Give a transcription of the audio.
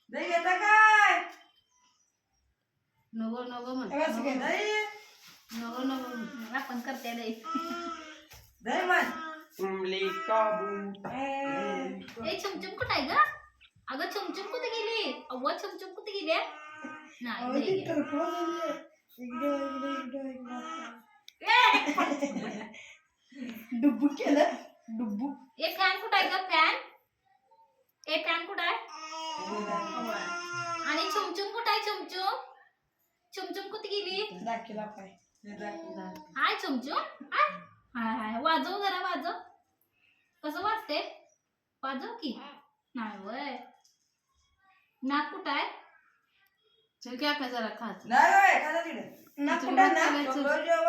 दही घेता काय? नको नको म्हण दही नको नको म्हण. आपण करते दही. दही म्हण. ए चमचम कुठं आहे ग? अगं चमचम कुठे गेली? अव्वा चमचम कुठे गेली? नाही दही घे. डुब्बू केलं डुब्बू. ए फॅन कुठं आहे ग फॅन? ए फॅन कुठं आहे? आणि चमचम कुठं आहे चमचम? चमचम कुठे गेली? दाखला पाय. हाय चमचम हाय हाय हाय वाजव जरा वाजव. कसं वाजते? वाजव की. नाही वय. नाक कुठं आहे? चल क्या का जरा खात. नाही खाना तिकडे. नाक कुठं आहे ना? सगळं जेवण